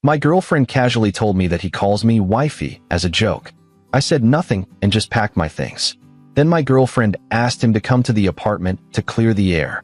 My girlfriend casually told me that he calls me wifey as a joke. I said nothing and just packed my things. Then my girlfriend asked him to come to the apartment to clear the air.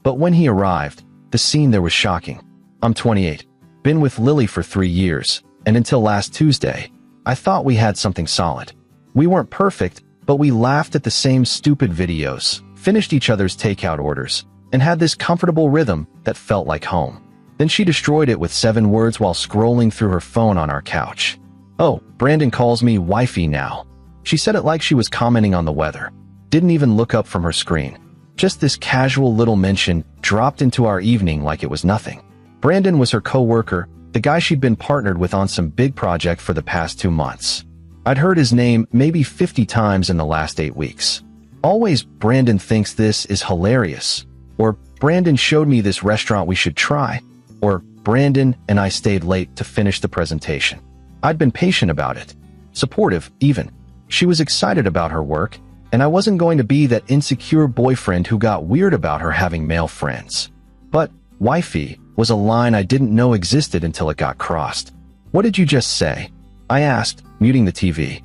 But when he arrived, the scene there was shocking. I'm 28, been with Lily for 3 years, and until last Tuesday, I thought we had something solid. We weren't perfect, but we laughed at the same stupid videos, finished each other's takeout orders, and had this comfortable rhythm that felt like home. Then she destroyed it with 7 words while scrolling through her phone on our couch. "Oh, Brandon calls me wifey now." She said it like she was commenting on the weather. Didn't even look up from her screen. Just this casual little mention dropped into our evening like it was nothing. Brandon was her co-worker, the guy she'd been partnered with on some big project for the past 2 months. I'd heard his name maybe 50 times in the last 8 weeks. Always, Brandon thinks this is hilarious. Or, Brandon showed me this restaurant we should try. Or, Brandon and I stayed late to finish the presentation. I'd been patient about it. Supportive, even. She was excited about her work, and I wasn't going to be that insecure boyfriend who got weird about her having male friends. But, wifey, was a line I didn't know existed until it got crossed. "What did you just say?" I asked, muting the TV.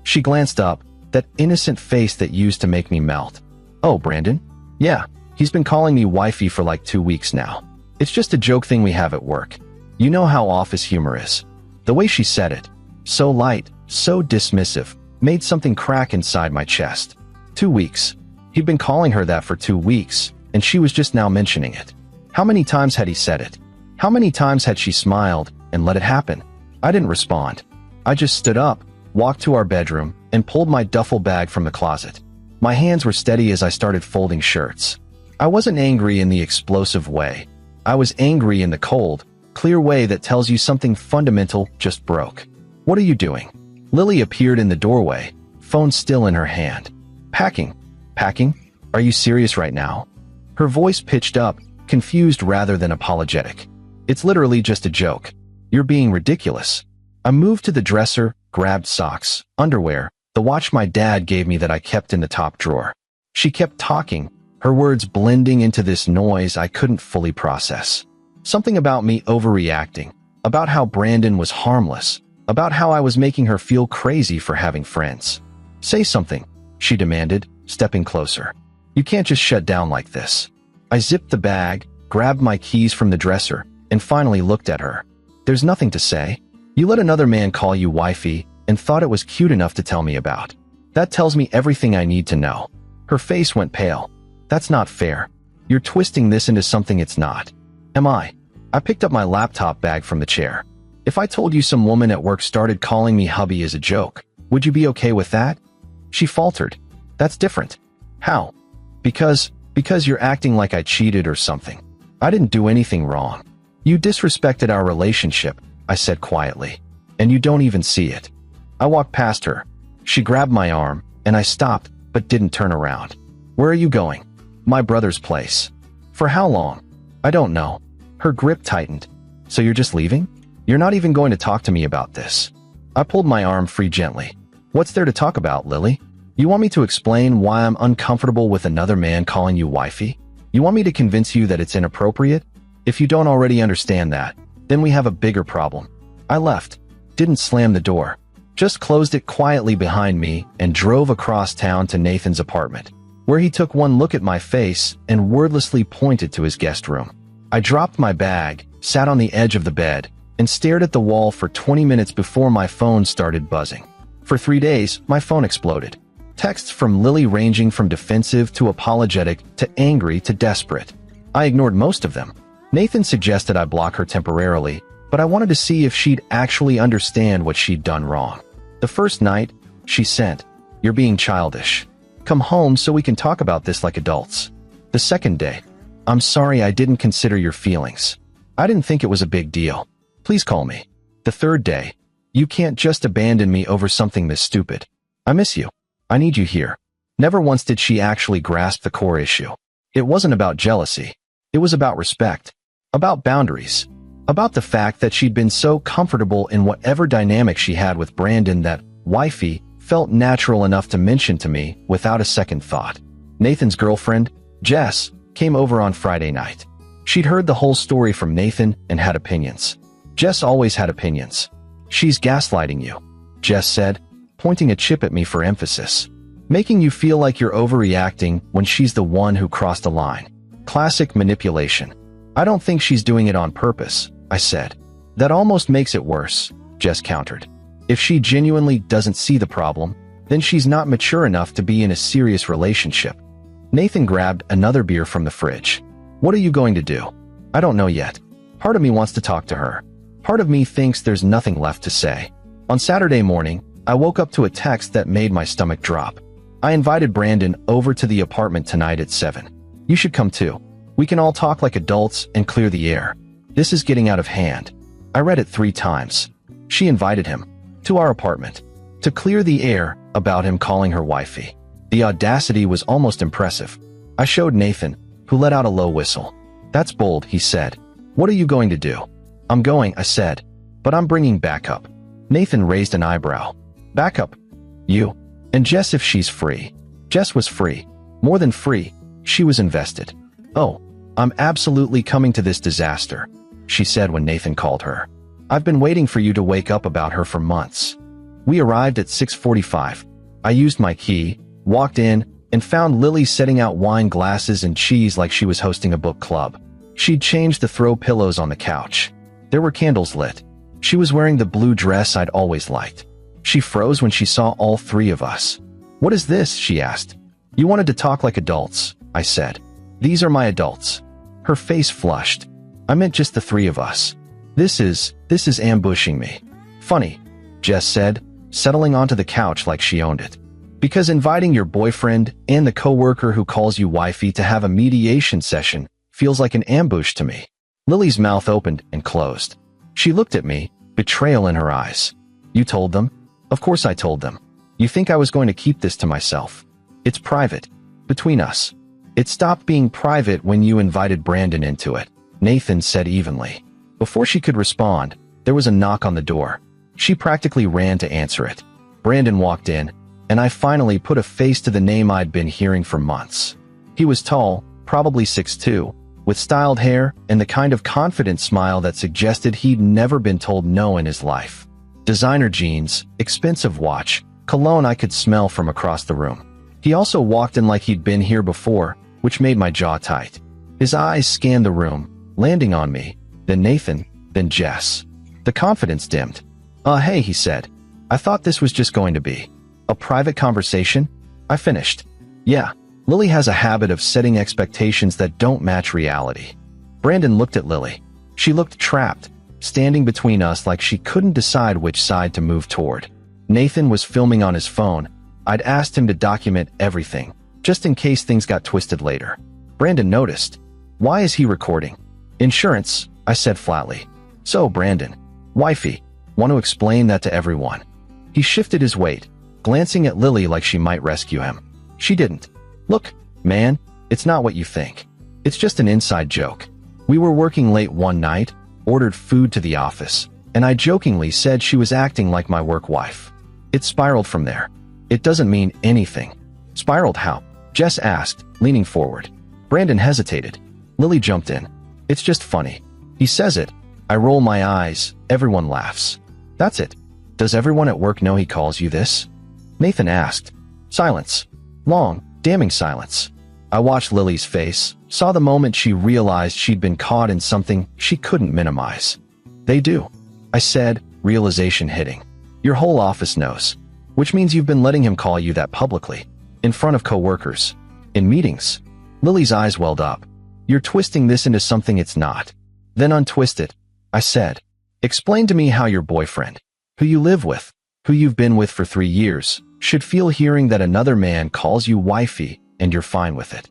She glanced up, that innocent face that used to make me melt. "Oh, Brandon? Yeah, he's been calling me wifey for like 2 weeks now. It's just a joke thing we have at work. You know how office humor is." The way she said it, so light, so dismissive, made something crack inside my chest. 2 weeks. He'd been calling her that for 2 weeks, and she was just now mentioning it. How many times had he said it? How many times had she smiled and let it happen? I didn't respond. I just stood up, walked to our bedroom, and pulled my duffel bag from the closet. My hands were steady as I started folding shirts. I wasn't angry in the explosive way. I was angry in the cold, clear way that tells you something fundamental just broke. "What are you doing?" Lily appeared in the doorway, phone still in her hand. "Packing." "Packing? Are you serious right now?" Her voice pitched up, confused rather than apologetic. "It's literally just a joke. You're being ridiculous." I moved to the dresser, grabbed socks, underwear, the watch my dad gave me that I kept in the top drawer. She kept talking, her words blending into this noise I couldn't fully process. Something about me overreacting, about how Brandon was harmless, about how I was making her feel crazy for having friends. "Say something," she demanded, stepping closer. "You can't just shut down like this." I zipped the bag, grabbed my keys from the dresser, and finally looked at her. "There's nothing to say. You let another man call you wifey and thought it was cute enough to tell me about. That tells me everything I need to know." Her face went pale. "That's not fair. You're twisting this into something it's not." "Am I?" I picked up my laptop bag from the chair. "If I told you some woman at work started calling me hubby as a joke, would you be okay with that?" She faltered. "That's different." "How?" Because you're acting like I cheated or something. I didn't do anything wrong. You disrespected our relationship," I said quietly. "And you don't even see it." I walked past her. She grabbed my arm, and I stopped, but didn't turn around. "Where are you going?" "My brother's place." "For how long?" "I don't know." Her grip tightened. "So you're just leaving? You're not even going to talk to me about this?" I pulled my arm free gently. "What's there to talk about, Lily? You want me to explain why I'm uncomfortable with another man calling you wifey? You want me to convince you that it's inappropriate? If you don't already understand that, then we have a bigger problem." I left. Didn't slam the door. Just closed it quietly behind me and drove across town to Nathan's apartment, where he took one look at my face and wordlessly pointed to his guest room. I dropped my bag, sat on the edge of the bed, and stared at the wall for 20 minutes before my phone started buzzing. For 3 days, my phone exploded. Texts from Lily ranging from defensive to apologetic to angry to desperate. I ignored most of them. Nathan suggested I block her temporarily, but I wanted to see if she'd actually understand what she'd done wrong. The first night, she sent, "You're being childish. Come home so we can talk about this like adults." The second day, "I'm sorry I didn't consider your feelings. I didn't think it was a big deal. Please call me." The third day, "You can't just abandon me over something this stupid. I miss you. I need you here." Never once did she actually grasp the core issue. It wasn't about jealousy. It was about respect. About boundaries. About the fact that she'd been so comfortable in whatever dynamic she had with Brandon that wifey felt natural enough to mention to me without a second thought. Nathan's girlfriend, Jess, came over on Friday night. She'd heard the whole story from Nathan and had opinions. Jess always had opinions. She's gaslighting you, Jess said, pointing a chip at me for emphasis. Making you feel like you're overreacting when she's the one who crossed the line. Classic manipulation. I don't think she's doing it on purpose, I said. That almost makes it worse, Jess countered. If she genuinely doesn't see the problem, then she's not mature enough to be in a serious relationship. Nathan grabbed another beer from the fridge. What are you going to do? I don't know yet. Part of me wants to talk to her. Part of me thinks there's nothing left to say. On Saturday morning, I woke up to a text that made my stomach drop. I invited Brandon over to the apartment tonight at 7. You should come too. We can all talk like adults and clear the air. This is getting out of hand. I read it 3 times. She invited him to our apartment to clear the air about him calling her wifey. The audacity was almost impressive. I showed Nathan, who let out a low whistle. That's bold, he said. What are you going to do? I'm going, I said. But I'm bringing backup. Nathan raised an eyebrow. Backup? You? And Jess if she's free. Jess was free. More than free. She was invested. Oh, I'm absolutely coming to this disaster, she said when Nathan called her. I've been waiting for you to wake up about her for months. We arrived at 6:45. I used my key, walked in, and found Lily setting out wine glasses and cheese like she was hosting a book club. She'd changed the throw pillows on the couch. There were candles lit. She was wearing the blue dress I'd always liked. She froze when she saw all 3 of us. What is this? She asked. You wanted to talk like adults, I said. These are my adults. Her face flushed. I meant just the 3 of us. This is ambushing me. Funny, Jess said, settling onto the couch like she owned it. Because inviting your boyfriend and the coworker who calls you wifey to have a mediation session feels like an ambush to me. Lily's mouth opened and closed. She looked at me, betrayal in her eyes. You told them? Of course I told them. You think I was going to keep this to myself? It's private. Between us. It stopped being private when you invited Brandon into it, Nathan said evenly. Before she could respond, there was a knock on the door. She practically ran to answer it. Brandon walked in, and I finally put a face to the name I'd been hearing for months. He was tall, probably 6'2", with styled hair and the kind of confident smile that suggested he'd never been told no in his life. Designer jeans, expensive watch, cologne I could smell from across the room. He also walked in like he'd been here before, which made my jaw tight. His eyes scanned the room, landing on me, then Nathan, then Jess. The confidence dimmed. Hey, he said. I thought this was just going to be a private conversation. I finished. Yeah, Lily has a habit of setting expectations that don't match reality. Brandon looked at Lily. She looked trapped, standing between us like she couldn't decide which side to move toward. Nathan was filming on his phone. I'd asked him to document everything, just in case things got twisted later. Brandon noticed. Why is he recording? Insurance, I said flatly. So, Brandon, wifey, want to explain that to everyone. He shifted his weight, glancing at Lily like she might rescue him. She didn't. Look, man, it's not what you think. It's just an inside joke. We were working late one night, ordered food to the office, and I jokingly said she was acting like my work wife. It spiraled from there. It doesn't mean anything. Spiraled how? Jess asked, leaning forward. Brandon hesitated. Lily jumped in. It's just funny. He says it. I roll my eyes. Everyone laughs. That's it. Does everyone at work know he calls you this? Nathan asked. Silence. Long, damning silence. I watched Lily's face, saw the moment she realized she'd been caught in something she couldn't minimize. They do, I said, realization hitting. Your whole office knows. Which means you've been letting him call you that publicly. In front of coworkers. In meetings. Lily's eyes welled up. You're twisting this into something it's not. Then untwist it, I said. Explain to me how your boyfriend, who you live with, who you've been with for 3 years, should feel hearing that another man calls you wifey and you're fine with it.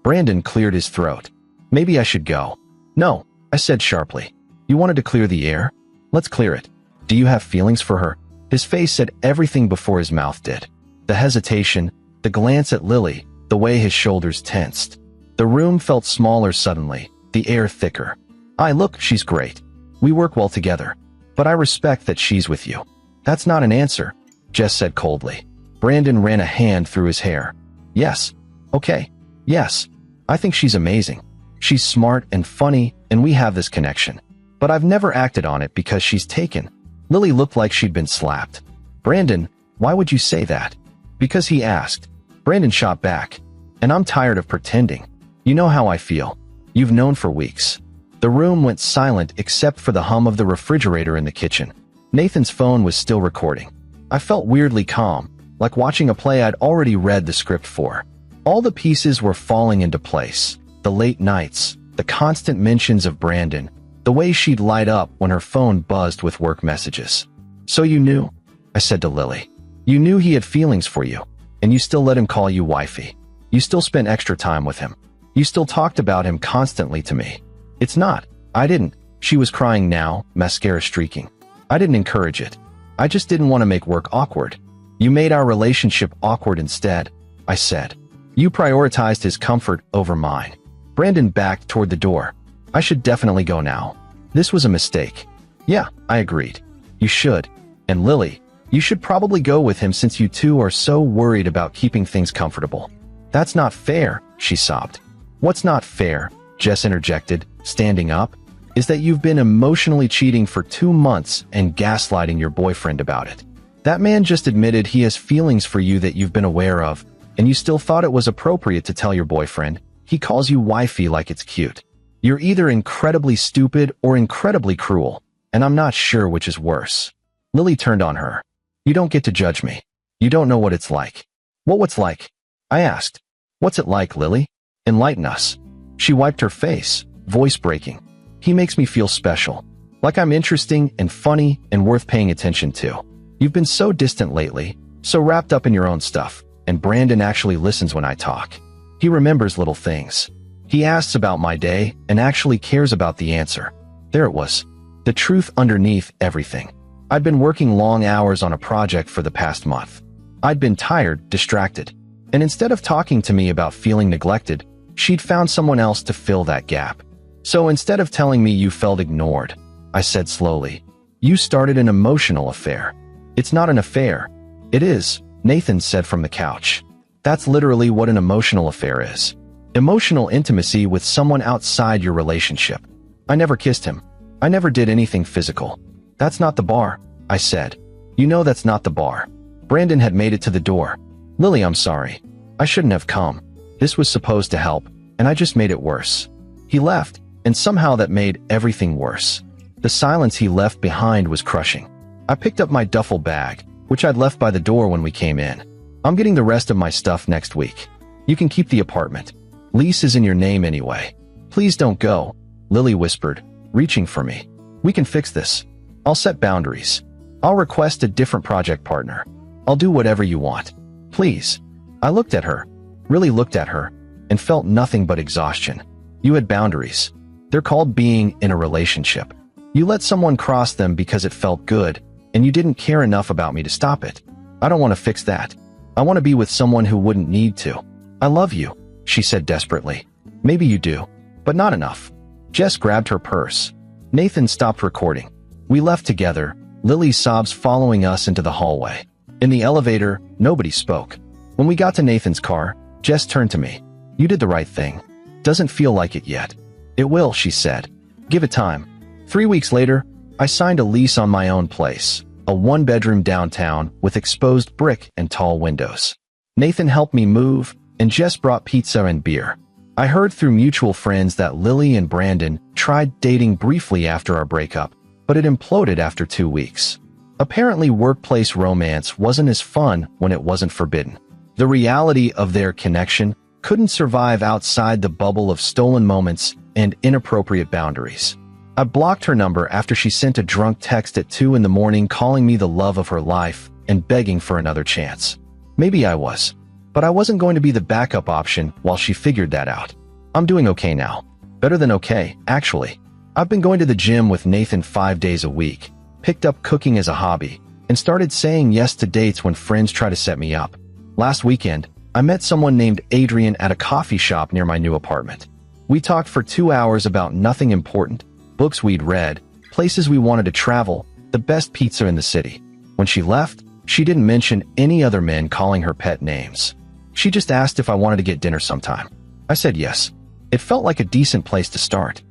Brandon cleared his throat. Maybe I should go. No, I said sharply. You wanted to clear the air? Let's clear it. Do you have feelings for her? His face said everything before his mouth did. The hesitation, the glance at Lily, the way his shoulders tensed. The room felt smaller suddenly, the air thicker. Look, she's great. We work well together. But I respect that she's with you. That's not an answer, Jess said coldly. Brandon ran a hand through his hair. Yes. Okay. Yes. I think she's amazing. She's smart and funny, and we have this connection. But I've never acted on it because she's taken. Lily looked like she'd been slapped. Brandon, why would you say that? Because he asked. Brandon shot back. And I'm tired of pretending. You know how I feel. You've known for weeks. The room went silent except for the hum of the refrigerator in the kitchen. Nathan's phone was still recording. I felt weirdly calm, like watching a play I'd already read the script for. All the pieces were falling into place. The late nights, the constant mentions of Brandon, the way she'd light up when her phone buzzed with work messages. So you knew, I said to Lily. You knew he had feelings for you, and you still let him call you wifey. You still spent extra time with him. You still talked about him constantly to me. It's not. I didn't. She was crying now, mascara streaking. I didn't encourage it. I just didn't want to make work awkward. You made our relationship awkward instead, I said. You prioritized his comfort over mine. Brandon backed toward the door. I should definitely go now. This was a mistake. Yeah, I agreed. You should. And Lily, you should probably go with him since you two are so worried about keeping things comfortable. That's not fair, she sobbed. What's not fair, Jess interjected, standing up, is that you've been emotionally cheating for 2 months and gaslighting your boyfriend about it. That man just admitted he has feelings for you that you've been aware of, and you still thought it was appropriate to tell your boyfriend. He calls you wifey like it's cute. You're either incredibly stupid or incredibly cruel, and I'm not sure which is worse. Lily turned on her. You don't get to judge me. You don't know what it's like. What's like? I asked. What's it like, Lily? Enlighten us. She wiped her face, voice breaking. He makes me feel special. Like I'm interesting and funny and worth paying attention to. You've been so distant lately, so wrapped up in your own stuff, and Brandon actually listens when I talk. He remembers little things. He asks about my day and actually cares about the answer. There it was. The truth underneath everything. I'd been working long hours on a project for the past month. I'd been tired, distracted. And instead of talking to me about feeling neglected, she'd found someone else to fill that gap. So instead of telling me you felt ignored, I said slowly, you started an emotional affair. It's not an affair. It is, Nathan said from the couch. That's literally what an emotional affair is. Emotional intimacy with someone outside your relationship. I never kissed him. I never did anything physical. That's not the bar, I said. You know that's not the bar. Brandon had made it to the door. Lily, I'm sorry. I shouldn't have come. This was supposed to help, and I just made it worse. He left, and somehow that made everything worse. The silence he left behind was crushing. I picked up my duffel bag, which I'd left by the door when we came in. I'm getting the rest of my stuff next week. You can keep the apartment. Lease is in your name anyway. Please don't go, Lily whispered, reaching for me. We can fix this. I'll set boundaries. I'll request a different project partner. I'll do whatever you want. Please. I looked at her, really looked at her, and felt nothing but exhaustion. You had boundaries. They're called being in a relationship. You let someone cross them because it felt good, and you didn't care enough about me to stop it. I don't want to fix that. I want to be with someone who wouldn't need to. I love you, she said desperately. Maybe you do, but not enough. Jess grabbed her purse. Nathan stopped recording. We left together, Lily's sobs following us into the hallway. In the elevator, nobody spoke. When we got to Nathan's car, Jess turned to me. You did the right thing. Doesn't feel like it yet. It will, she said. Give it time. 3 weeks later, I signed a lease on my own place, a 1-bedroom downtown with exposed brick and tall windows. Nathan helped me move, and Jess brought pizza and beer. I heard through mutual friends that Lily and Brandon tried dating briefly after our breakup, but it imploded after 2 weeks. Apparently, workplace romance wasn't as fun when it wasn't forbidden. The reality of their connection couldn't survive outside the bubble of stolen moments and inappropriate boundaries. I blocked her number after she sent a drunk text at 2 in the morning calling me the love of her life and begging for another chance. Maybe I was, but I wasn't going to be the backup option while she figured that out. I'm doing okay now. Better than okay, actually. I've been going to the gym with Nathan 5 days a week, picked up cooking as a hobby, and started saying yes to dates when friends try to set me up. Last weekend, I met someone named Adrian at a coffee shop near my new apartment. We talked for 2 hours about nothing important, books we'd read, places we wanted to travel, the best pizza in the city. When she left, she didn't mention any other men calling her pet names. She just asked if I wanted to get dinner sometime. I said yes. It felt like a decent place to start.